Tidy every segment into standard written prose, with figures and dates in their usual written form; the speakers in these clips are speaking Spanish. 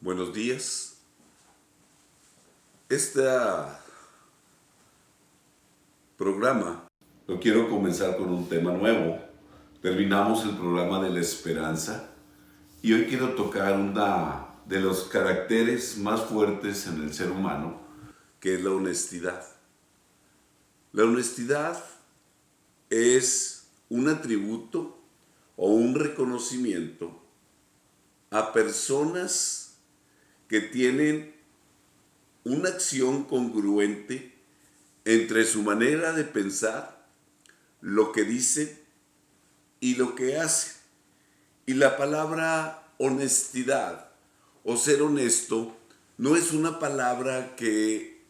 Buenos días. Este programa lo quiero comenzar con un tema nuevo. Terminamos el programa de la esperanza y hoy quiero tocar una de los caracteres más fuertes en el ser humano, que es la honestidad. La honestidad es un atributo o un reconocimiento a personas que tienen una acción congruente entre su manera de pensar, lo que dicen y lo que hacen. Y la palabra honestidad o ser honesto no es una palabra que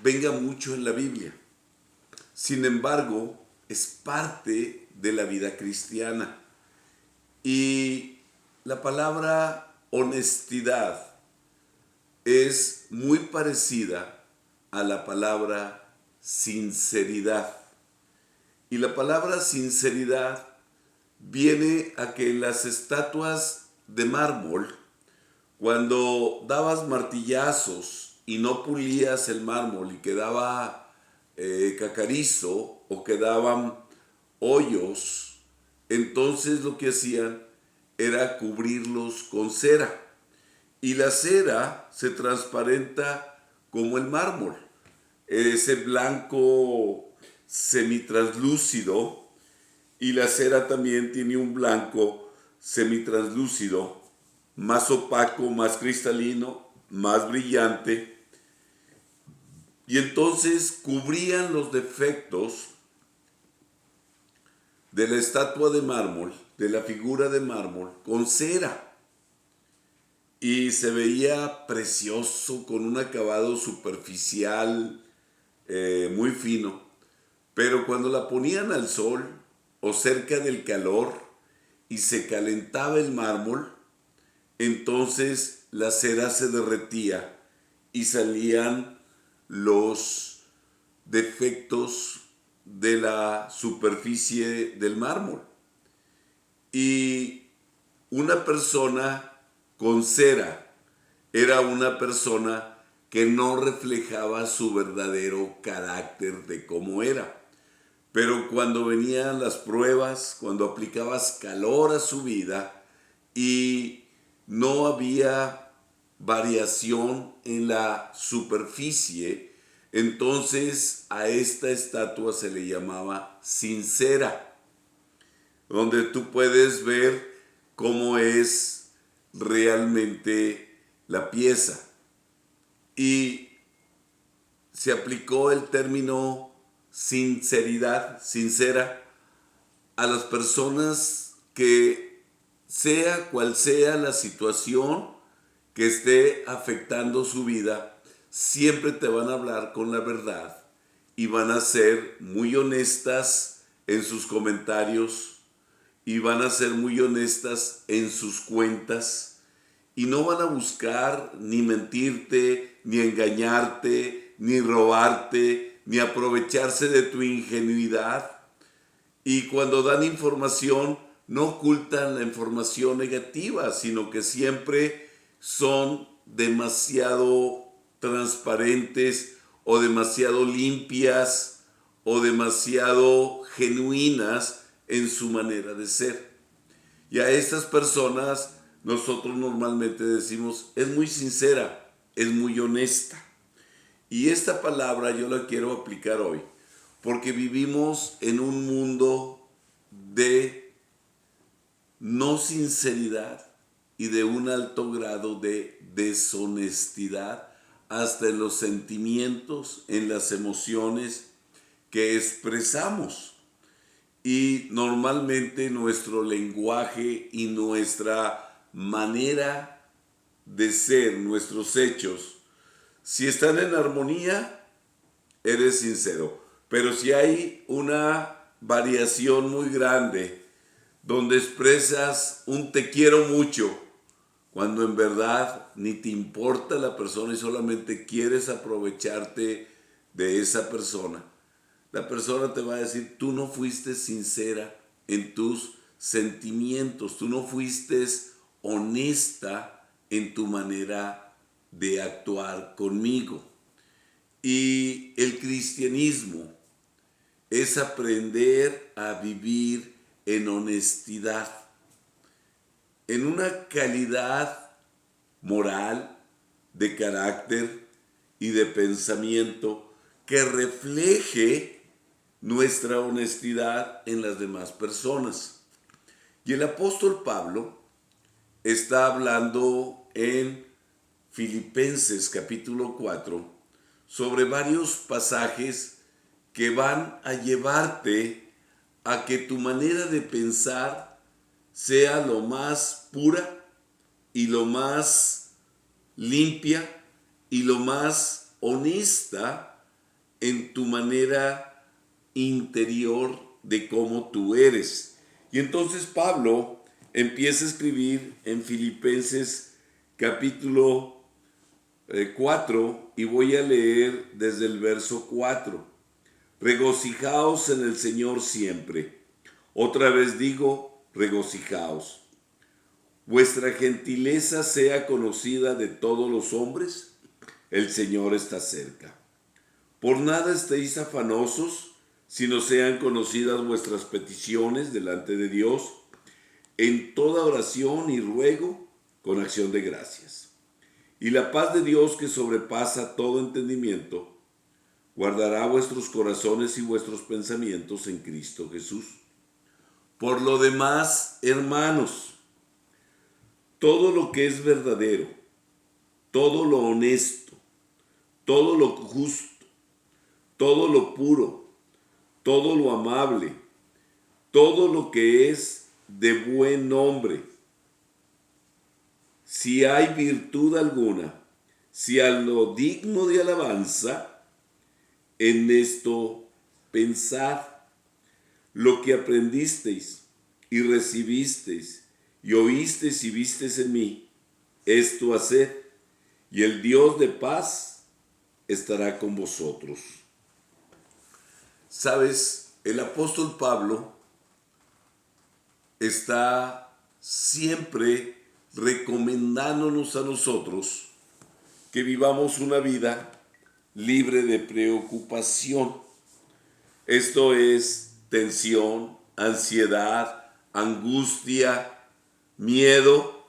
venga mucho en la Biblia. Sin embargo, es parte de la vida cristiana. Y la palabra honestidad es muy parecida a la palabra sinceridad. Y la palabra sinceridad viene a que en las estatuas de mármol, cuando dabas martillazos y no pulías el mármol y quedaba cacarizo o quedaban hoyos, entonces lo que hacían era cubrirlos con cera. Y la cera se transparenta como el mármol. Ese blanco semitranslúcido, y la cera también tiene un blanco semitranslúcido, más opaco, más cristalino, más brillante. Y entonces cubrían los defectos de la estatua de mármol, de la figura de mármol, con cera. Y se veía precioso, con un acabado superficial muy fino. Pero cuando la ponían al sol o cerca del calor y se calentaba el mármol, entonces la cera se derretía y salían los defectos de la superficie del mármol. Y una persona con cera era una persona que no reflejaba su verdadero carácter de cómo era. Pero cuando venían las pruebas, cuando aplicabas calor a su vida y no había variación en la superficie, entonces a esta estatua se le llamaba sincera, donde tú puedes ver cómo es realmente la pieza. Y se aplicó el término sinceridad, sincera, a las personas que, sea cual sea la situación que esté afectando su vida, siempre te van a hablar con la verdad y van a ser muy honestas en sus comentarios y van a ser muy honestas en sus cuentas y no van a buscar ni mentirte, ni engañarte, ni robarte, ni aprovecharse de tu ingenuidad. Y cuando dan información, no ocultan la información negativa, sino que siempre son demasiado transparentes o demasiado limpias o demasiado genuinas en su manera de ser. Y a estas personas nosotros normalmente decimos, es muy sincera, es muy honesta. Y esta palabra yo la quiero aplicar hoy, porque vivimos en un mundo de no sinceridad y de un alto grado de deshonestidad, hasta en los sentimientos, en las emociones que expresamos. Y normalmente nuestro lenguaje y nuestra manera de ser, nuestros hechos, si están en armonía, eres sincero. Pero si hay una variación muy grande, donde expresas un te quiero mucho, cuando en verdad ni te importa la persona y solamente quieres aprovecharte de esa persona, la persona te va a decir, tú no fuiste sincera en tus sentimientos, tú no fuiste honesta en tu manera de actuar conmigo. Y el cristianismo es aprender a vivir en honestidad, en una calidad moral, de carácter y de pensamiento que refleje nuestra honestidad en las demás personas. Y el apóstol Pablo está hablando en Filipenses capítulo 4 sobre varios pasajes que van a llevarte a que tu manera de pensar sea lo más pura y lo más limpia y lo más honesta en tu manera interior de cómo tú eres. Y entonces Pablo empieza a escribir en Filipenses capítulo 4 y voy a leer desde el verso 4. Regocijaos en el Señor siempre. Otra vez digo, regocijaos. Vuestra gentileza sea conocida de todos los hombres. El Señor está cerca. Por nada estéis afanosos, sino sean conocidas vuestras peticiones delante de Dios, en toda oración y ruego, con acción de gracias. Y la paz de Dios, que sobrepasa todo entendimiento, guardará vuestros corazones y vuestros pensamientos en Cristo Jesús. Por lo demás, hermanos, todo lo que es verdadero, todo lo honesto, todo lo justo, todo lo puro, todo lo amable, todo lo que es de buen nombre, si hay virtud alguna, si hay lo digno de alabanza, en esto pensad. Lo que aprendisteis y recibisteis y oísteis y visteis en mí, esto haced, y el Dios de paz estará con vosotros. Sabes, el apóstol Pablo está siempre recomendándonos a nosotros que vivamos una vida libre de preocupación. Esto es tensión, ansiedad, angustia, miedo.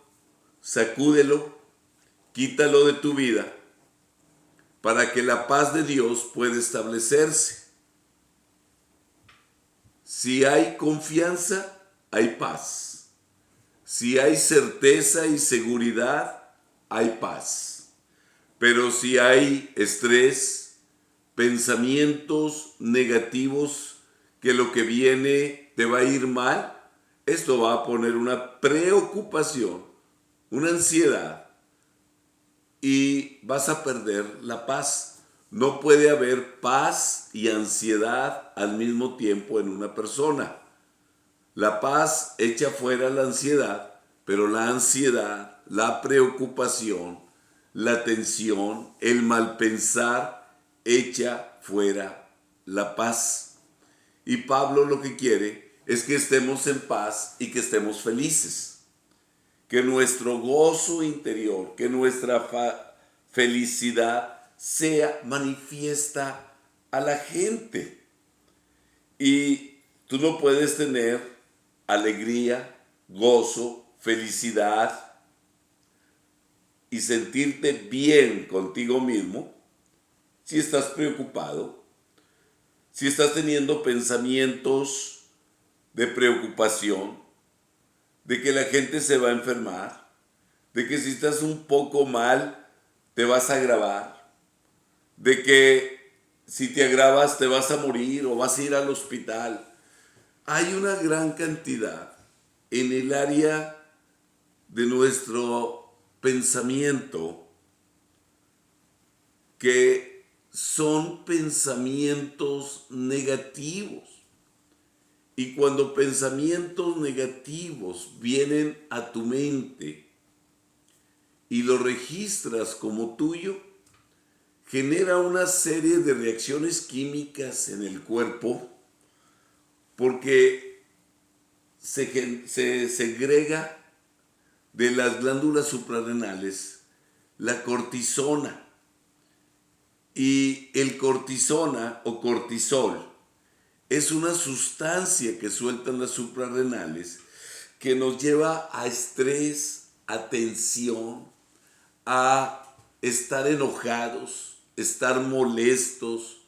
Sacúdelo, quítalo de tu vida para que la paz de Dios pueda establecerse. Si hay confianza, hay paz. Si hay certeza y seguridad, hay paz. Pero si hay estrés, pensamientos negativos, que lo que viene te va a ir mal, esto va a poner una preocupación, una ansiedad, y vas a perder la paz. No puede haber paz y ansiedad al mismo tiempo en una persona. La paz echa fuera la ansiedad, pero la ansiedad, la preocupación, la tensión, el mal pensar, echa fuera la paz. Y Pablo lo que quiere es que estemos en paz y que estemos felices. Que nuestro gozo interior, que nuestra felicidad sea manifiesta a la gente. Y tú no puedes tener alegría, gozo, felicidad y sentirte bien contigo mismo si estás preocupado, si estás teniendo pensamientos de preocupación, de que la gente se va a enfermar, de que si estás un poco mal te vas a agravar, de que si te agravas te vas a morir o vas a ir al hospital. Hay una gran cantidad en el área de nuestro pensamiento que son pensamientos negativos. Y cuando pensamientos negativos vienen a tu mente y lo registras como tuyo, genera una serie de reacciones químicas en el cuerpo porque se segrega de las glándulas suprarrenales la cortisona. Y el cortisona o cortisol es una sustancia que sueltan las suprarrenales que nos lleva a estrés, a tensión, a estar enojados, estar molestos,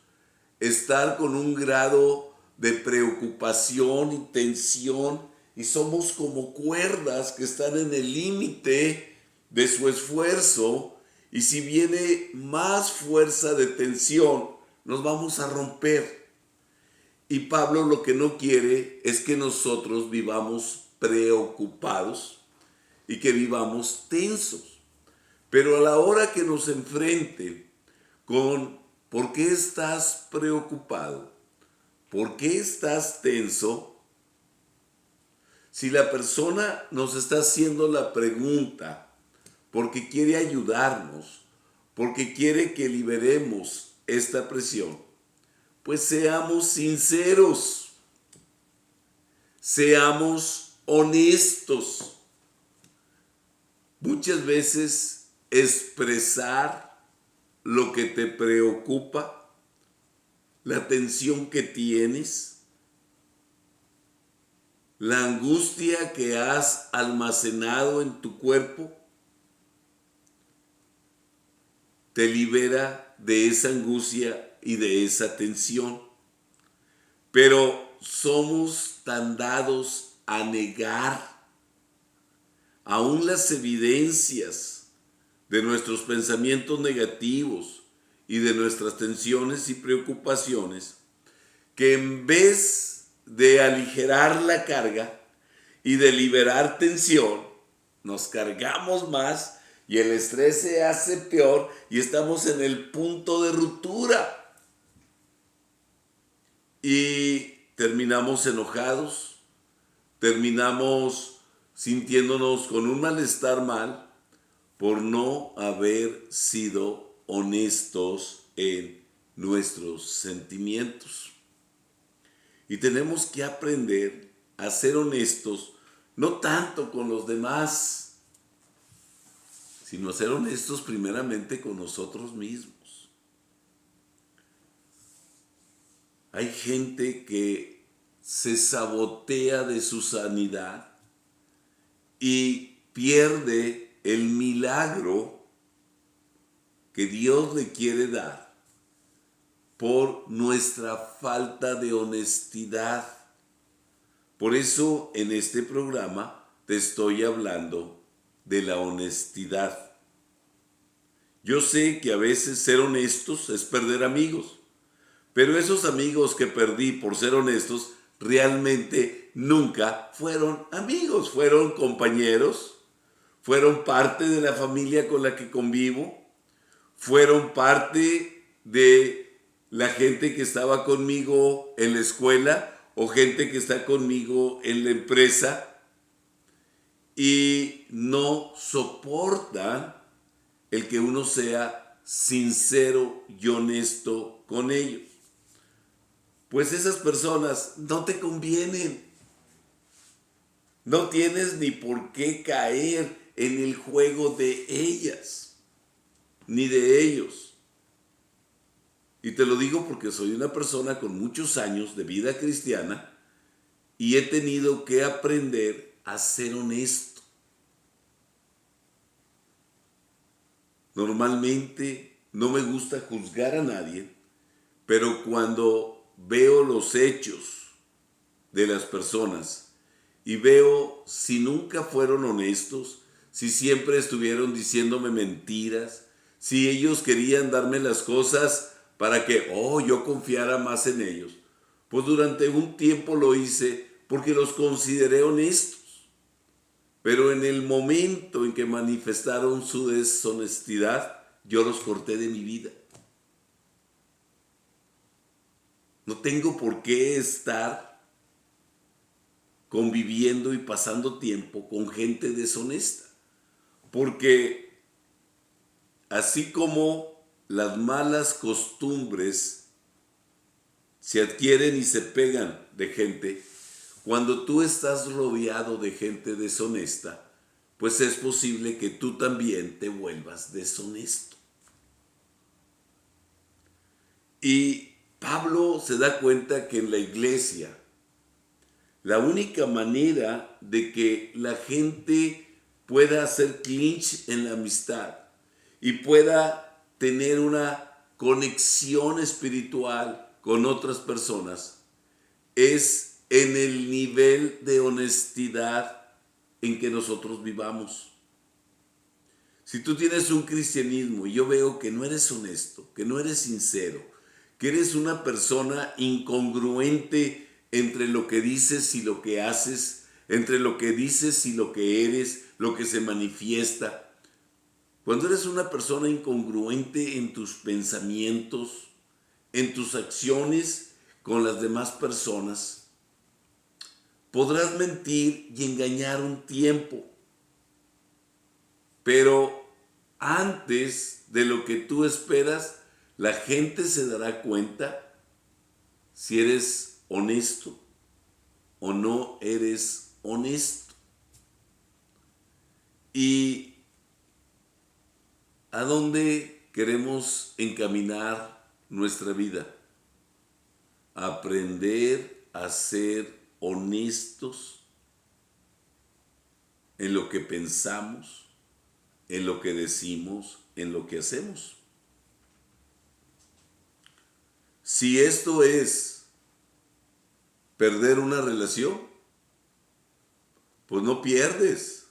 estar con un grado de preocupación y tensión, y somos como cuerdas que están en el límite de su esfuerzo, y si viene más fuerza de tensión, nos vamos a romper. Y Pablo lo que no quiere es que nosotros vivamos preocupados y que vivamos tensos. Pero a la hora que nos enfrenten con ¿por qué estás preocupado? ¿Por qué estás tenso? Si la persona nos está haciendo la pregunta porque quiere ayudarnos, porque quiere que liberemos esta presión, pues seamos sinceros, seamos honestos. Muchas veces expresar lo que te preocupa, la tensión que tienes, la angustia que has almacenado en tu cuerpo, te libera de esa angustia y de esa tensión. Pero somos tan dados a negar aún las evidencias de nuestros pensamientos negativos y de nuestras tensiones y preocupaciones, que en vez de aligerar la carga y de liberar tensión, nos cargamos más y el estrés se hace peor y estamos en el punto de ruptura. Y terminamos enojados, terminamos sintiéndonos con un malestar mal por no haber sido honestos en nuestros sentimientos. Y tenemos que aprender a ser honestos, no tanto con los demás, sino ser honestos primeramente con nosotros mismos. Hay gente que se sabotea de su sanidad y pierde el milagro que Dios le quiere dar por nuestra falta de honestidad. Por eso en este programa te estoy hablando de la honestidad. Yo sé que a veces ser honestos es perder amigos, pero esos amigos que perdí por ser honestos realmente nunca fueron amigos, fueron compañeros, fueron parte de la familia con la que convivo, fueron parte de la gente que estaba conmigo en la escuela o gente que está conmigo en la empresa, y no soportan el que uno sea sincero y honesto con ellos. Pues esas personas no te convienen. No tienes ni por qué caer en el juego de ellas, ni de ellos. Y te lo digo porque soy una persona con muchos años de vida cristiana y he tenido que aprender a ser honesto. Normalmente no me gusta juzgar a nadie, pero cuando veo los hechos de las personas y veo si nunca fueron honestos, si siempre estuvieron diciéndome mentiras, si ellos querían darme las cosas para que yo confiara más en ellos, pues durante un tiempo lo hice porque los consideré honestos. Pero en el momento en que manifestaron su deshonestidad, yo los corté de mi vida. No tengo por qué estar conviviendo y pasando tiempo con gente deshonesta. Porque así como las malas costumbres se adquieren y se pegan de gente, cuando tú estás rodeado de gente deshonesta, pues es posible que tú también te vuelvas deshonesto. Y Pablo se da cuenta que en la iglesia la única manera de que la gente pueda hacer clinch en la amistad y pueda tener una conexión espiritual con otras personas es en el nivel de honestidad en que nosotros vivamos. Si tú tienes un cristianismo y yo veo que no eres honesto, que no eres sincero, que eres una persona incongruente entre lo que dices y lo que haces, entre lo que dices y lo que eres, lo que se manifiesta. Cuando eres una persona incongruente en tus pensamientos, en tus acciones con las demás personas, podrás mentir y engañar un tiempo, pero antes de lo que tú esperas, la gente se dará cuenta si eres honesto o no eres honesto. ¿Y a dónde queremos encaminar nuestra vida? Aprender a ser honestos en lo que pensamos, en lo que decimos, en lo que hacemos. Si esto es perder una relación, pues no pierdes.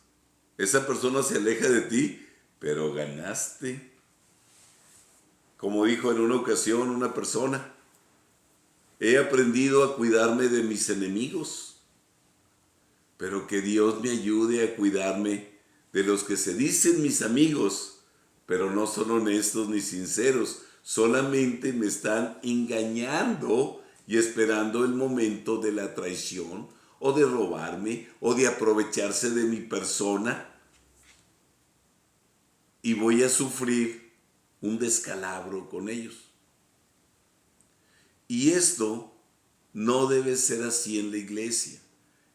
Esa persona se aleja de ti, pero ganaste. Como dijo en una ocasión una persona, he aprendido a cuidarme de mis enemigos, pero que Dios me ayude a cuidarme de los que se dicen mis amigos, pero no son honestos ni sinceros, solamente me están engañando y esperando el momento de la traición o de robarme o de aprovecharse de mi persona, y voy a sufrir un descalabro con ellos. Y esto no debe ser así en la iglesia.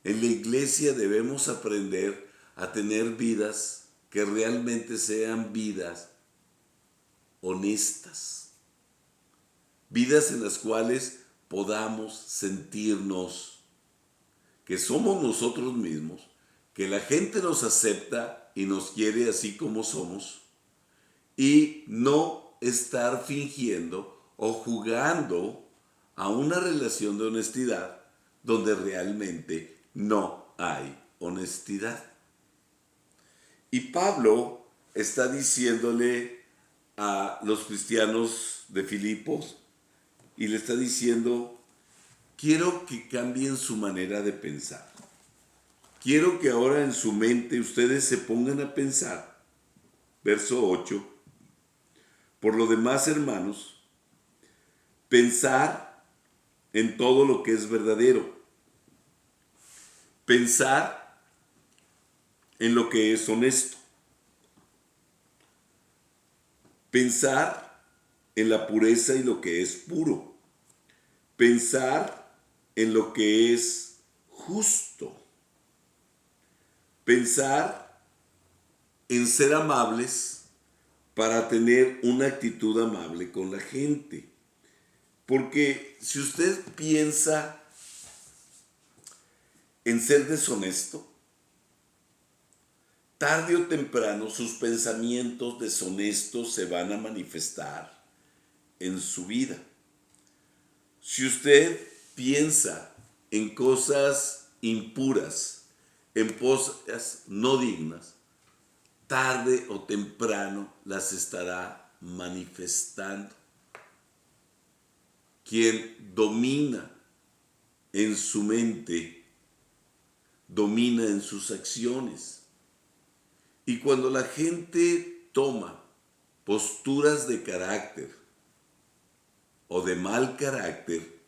En la iglesia debemos aprender a tener vidas que realmente sean vidas honestas. Vidas en las cuales podamos sentirnos que somos nosotros mismos, que la gente nos acepta y nos quiere así como somos, y no estar fingiendo o jugando a una relación de honestidad donde realmente no hay honestidad. Y Pablo está diciéndole a los cristianos de Filipos y le está diciendo, quiero que cambien su manera de pensar. Quiero que ahora en su mente ustedes se pongan a pensar, verso 8, por lo demás, hermanos, pensar en todo lo que es verdadero, pensar en lo que es honesto, pensar en la pureza y lo que es puro, pensar en lo que es justo, pensar en ser amables para tener una actitud amable con la gente. Porque si usted piensa en ser deshonesto, tarde o temprano sus pensamientos deshonestos se van a manifestar en su vida. Si usted piensa en cosas impuras, en cosas no dignas, tarde o temprano las estará manifestando. Quien domina en su mente, domina en sus acciones. Y cuando la gente toma posturas de carácter o de mal carácter,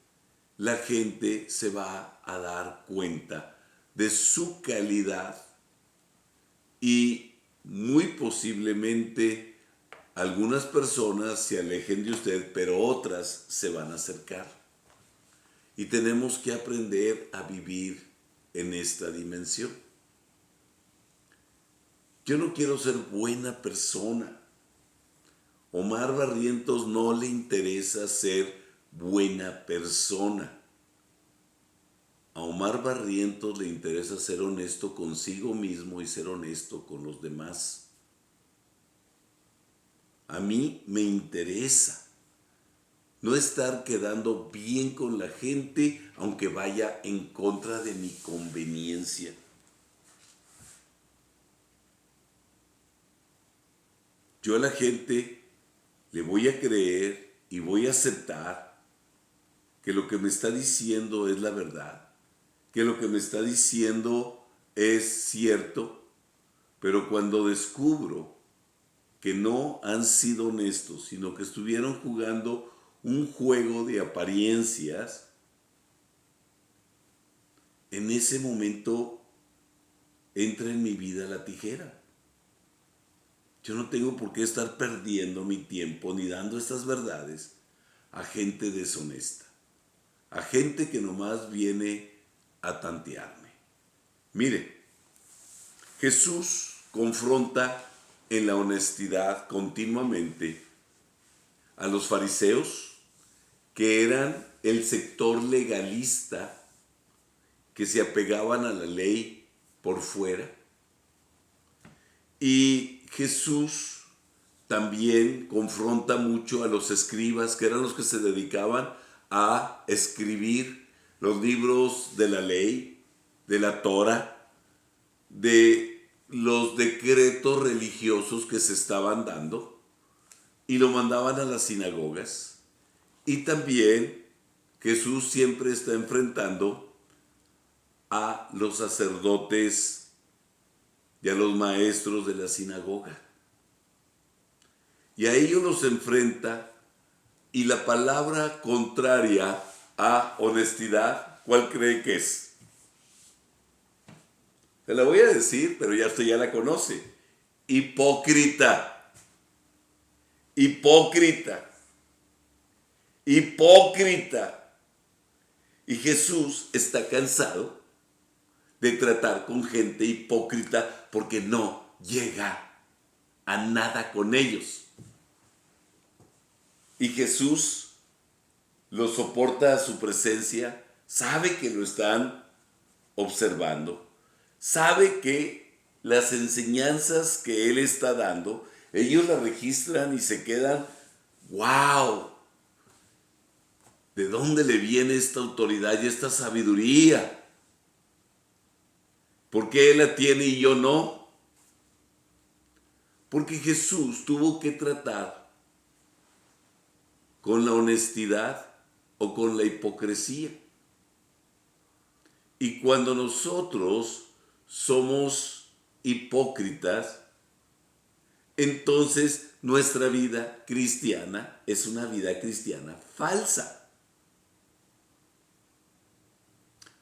la gente se va a dar cuenta de su calidad y muy posiblemente algunas personas se alejen de usted, pero otras se van a acercar. Y tenemos que aprender a vivir en esta dimensión. Yo no quiero ser buena persona. Omar Barrientos no le interesa ser buena persona. A Omar Barrientos le interesa ser honesto consigo mismo y ser honesto con los demás. A mí me interesa no estar quedando bien con la gente aunque vaya en contra de mi conveniencia. Yo a la gente le voy a creer y voy a aceptar que lo que me está diciendo es la verdad, que lo que me está diciendo es cierto, pero cuando descubro que no han sido honestos, sino que estuvieron jugando un juego de apariencias, en ese momento entra en mi vida la tijera. Yo no tengo por qué estar perdiendo mi tiempo ni dando estas verdades a gente deshonesta, a gente que nomás viene a tantearme. Mire, Jesús confronta en la honestidad continuamente a los fariseos, que eran el sector legalista, que se apegaban a la ley por fuera. Y Jesús también confronta mucho a los escribas, que eran los que se dedicaban a escribir los libros de la ley, de la Torá, de los decretos religiosos que se estaban dando, y lo mandaban a las sinagogas. Y también Jesús siempre está enfrentando a los sacerdotes y a los maestros de la sinagoga. Y a ellos los enfrenta, y la palabra contraria a honestidad, ¿cuál cree que es? Se la voy a decir, pero ya usted ya la conoce. Hipócrita. Hipócrita. Hipócrita. Y Jesús está cansado de tratar con gente hipócrita porque no llega a nada con ellos. Y Jesús lo soporta a su presencia, sabe que lo están observando, sabe que las enseñanzas que él está dando, ellos las registran y se quedan, ¡wow! ¿De dónde le viene esta autoridad y esta sabiduría? ¿Por qué él la tiene y yo no? Porque Jesús tuvo que tratar con la honestidad o con la hipocresía. Y cuando nosotros somos hipócritas, entonces nuestra vida cristiana es una vida cristiana falsa.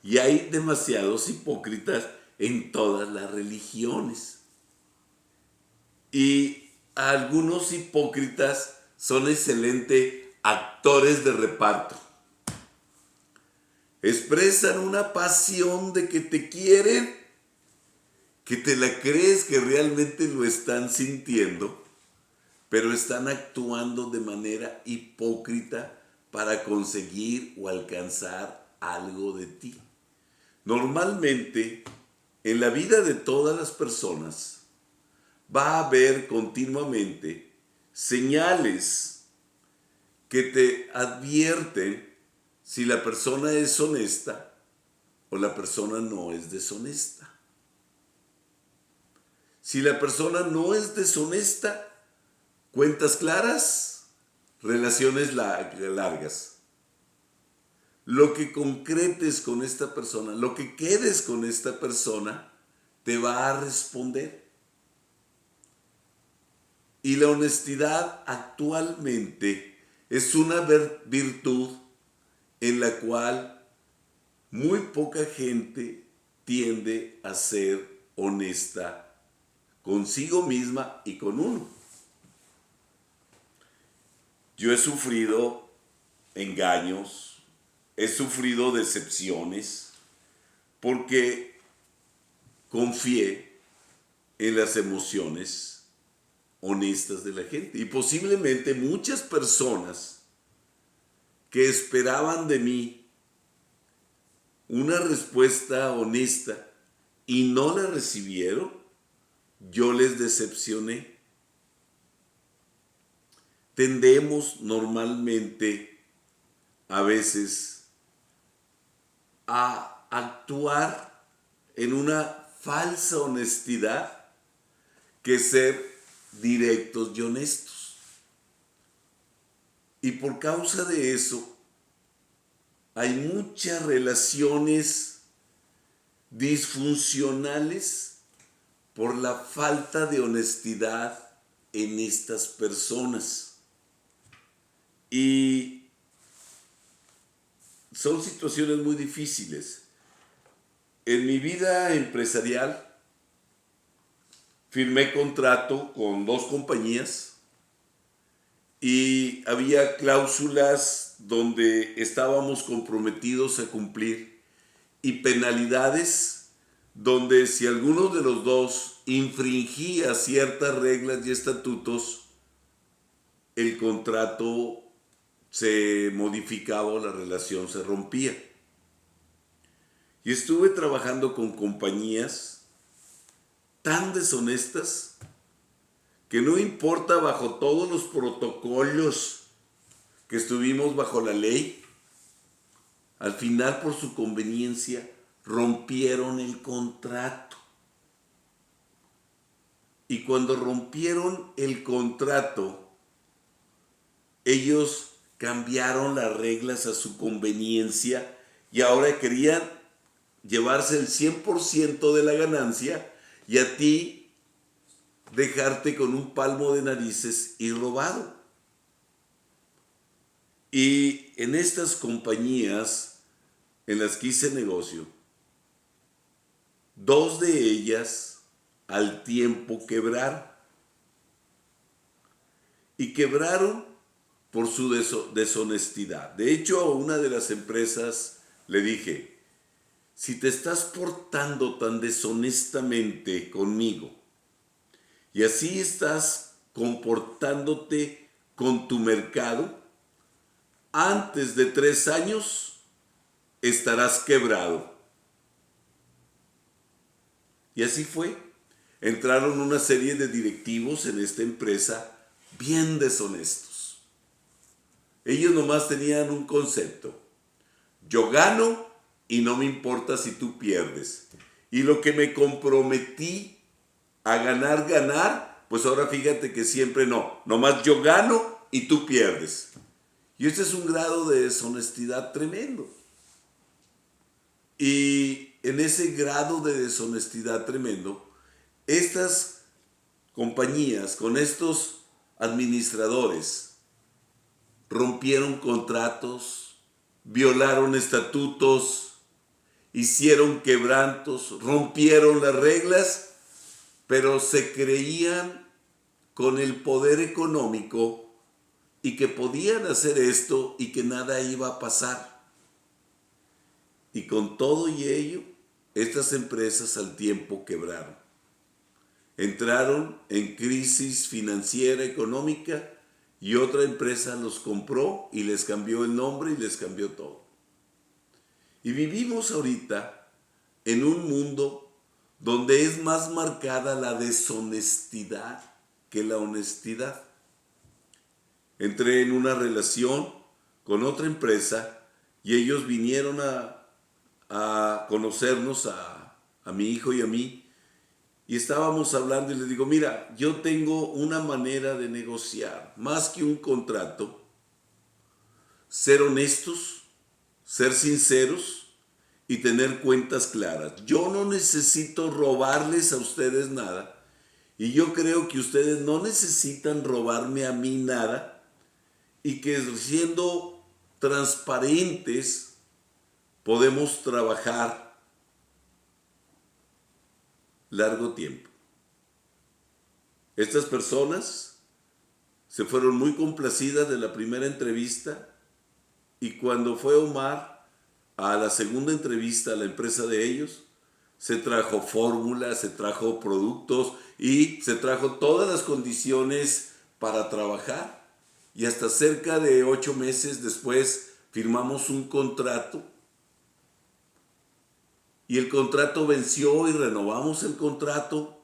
Y hay demasiados hipócritas en todas las religiones. Y algunos hipócritas son excelentes actores de reparto. Expresan una pasión de que te quieren, que te la crees que realmente lo están sintiendo, pero están actuando de manera hipócrita para conseguir o alcanzar algo de ti. Normalmente, en la vida de todas las personas, va a haber continuamente señales que te advierten si la persona es honesta o la persona no es deshonesta. Si la persona no es deshonesta, cuentas claras, relaciones largas. Lo que concretes con esta persona, lo que quedes con esta persona, te va a responder. Y la honestidad actualmente es una virtud en la cual muy poca gente tiende a ser honesta consigo misma y con uno. Yo he sufrido engaños, he sufrido decepciones, porque confié en las emociones honestas de la gente. Y posiblemente muchas personas que esperaban de mí una respuesta honesta y no la recibieron, yo les decepcioné. Tendemos normalmente a veces a actuar en una falsa honestidad que ser directos y honestos. Y por causa de eso, hay muchas relaciones disfuncionales por la falta de honestidad en estas personas. Y son situaciones muy difíciles. En mi vida empresarial firmé contrato con 2 compañías y había cláusulas donde estábamos comprometidos a cumplir y penalidades donde si alguno de los dos infringía ciertas reglas y estatutos, el contrato se modificaba o la relación se rompía. Y estuve trabajando con compañías tan deshonestas que no importa bajo todos los protocolos que estuvimos bajo la ley, al final por su conveniencia rompieron el contrato. Y cuando rompieron el contrato, ellos cambiaron las reglas a su conveniencia y ahora querían llevarse el 100% de la ganancia y a ti dejarte con un palmo de narices y robado. Y en estas compañías en las que hice negocio, 2 de ellas al tiempo quebraron. Y quebraron por su deshonestidad. De hecho, a una de las empresas le dije, si te estás portando tan deshonestamente conmigo y así estás comportándote con tu mercado, antes de 3 años estarás quebrado. Y así fue. Entraron una serie de directivos en esta empresa bien deshonestos. Ellos nomás tenían un concepto. Yo gano y no me importa si tú pierdes. Y lo que me comprometí a ganar, pues ahora fíjate que siempre no. Nomás yo gano y tú pierdes. Y este es un grado de deshonestidad tremendo. Y en ese grado de deshonestidad tremendo, estas compañías con estos administradores rompieron contratos, violaron estatutos, hicieron quebrantos, rompieron las reglas, pero se creían con el poder económico y que podían hacer esto y que nada iba a pasar. Y con todo y ello, estas empresas al tiempo quebraron. Entraron en crisis financiera, económica, y otra empresa los compró y les cambió el nombre y les cambió todo. Y vivimos ahorita en un mundo donde es más marcada la deshonestidad que la honestidad. Entré en una relación con otra empresa y ellos vinieron a conocernos a mi hijo y a mí. Y estábamos hablando y les digo, mira, yo tengo una manera de negociar, más que un contrato, ser honestos, ser sinceros y tener cuentas claras. Yo no necesito robarles a ustedes nada y yo creo que ustedes no necesitan robarme a mí nada y que siendo transparentes podemos trabajar largo tiempo. Estas personas se fueron muy complacidas de la primera entrevista y cuando fue Omar a la segunda entrevista a la empresa de ellos, se trajo fórmulas, se trajo productos y se trajo todas las condiciones para trabajar. Y hasta cerca de 8 meses después firmamos un contrato. Y el contrato venció y renovamos el contrato.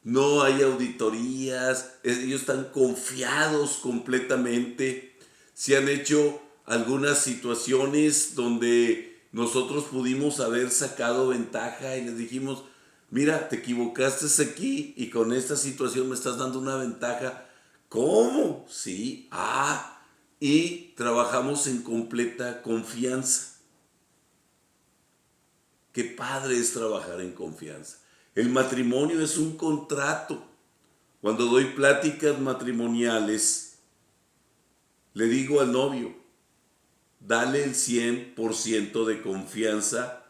No hay auditorías, ellos están confiados completamente. Se han hecho algunas situaciones donde nosotros pudimos haber sacado ventaja y les dijimos, mira, te equivocaste aquí y con esta situación me estás dando una ventaja. ¿Cómo? Sí, y trabajamos en completa confianza. Qué padre es trabajar en confianza. El matrimonio es un contrato. Cuando doy pláticas matrimoniales, le digo al novio, dale el 100% de confianza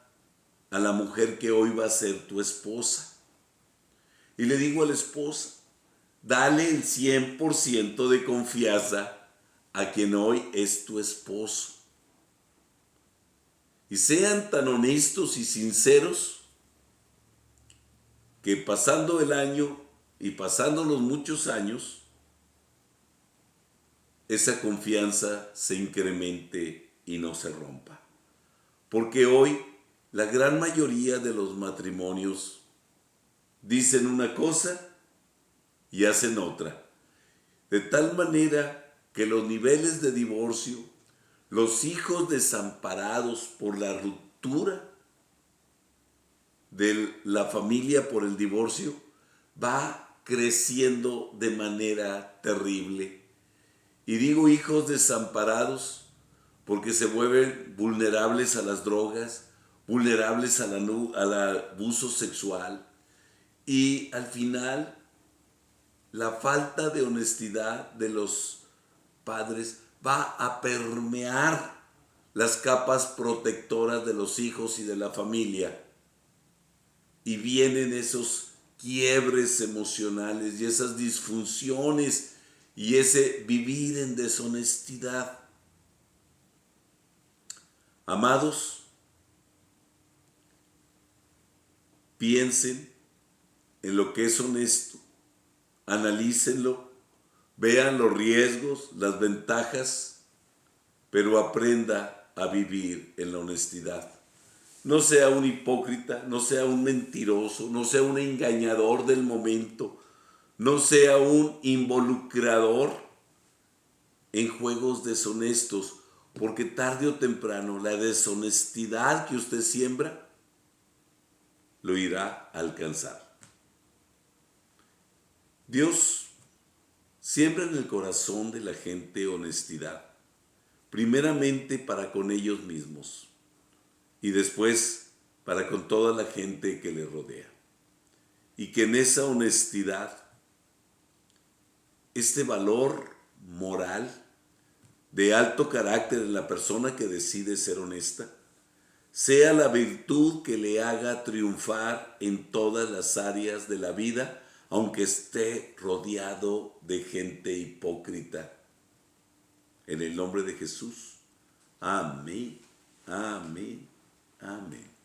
a la mujer que hoy va a ser tu esposa. Y le digo a la esposa, dale el 100% de confianza a quien hoy es tu esposo. Y sean tan honestos y sinceros que pasando el año y pasando los muchos años, esa confianza se incremente y no se rompa. Porque hoy la gran mayoría de los matrimonios dicen una cosa y hacen otra. De tal manera que los niveles de divorcio, los hijos desamparados por la ruptura de la familia por el divorcio, va creciendo de manera terrible. Y digo hijos desamparados porque se vuelven vulnerables a las drogas, vulnerables al abuso sexual. Y al final, la falta de honestidad de los padres va a permear las capas protectoras de los hijos y de la familia. Y vienen esos quiebres emocionales y esas disfunciones y ese vivir en deshonestidad. Amados, piensen en lo que es honesto, analícenlo, vean los riesgos, las ventajas, pero aprenda a vivir en la honestidad. No sea un hipócrita, no sea un mentiroso, no sea un engañador del momento, no sea un involucrador en juegos deshonestos, porque tarde o temprano la deshonestidad que usted siembra lo irá a alcanzar. Dios siembra en el corazón de la gente honestidad, primeramente para con ellos mismos y después para con toda la gente que le rodea. Y que en esa honestidad, este valor moral de alto carácter en la persona que decide ser honesta, sea la virtud que le haga triunfar en todas las áreas de la vida, aunque esté rodeado de gente hipócrita. En el nombre de Jesús. Amén, amén, amén.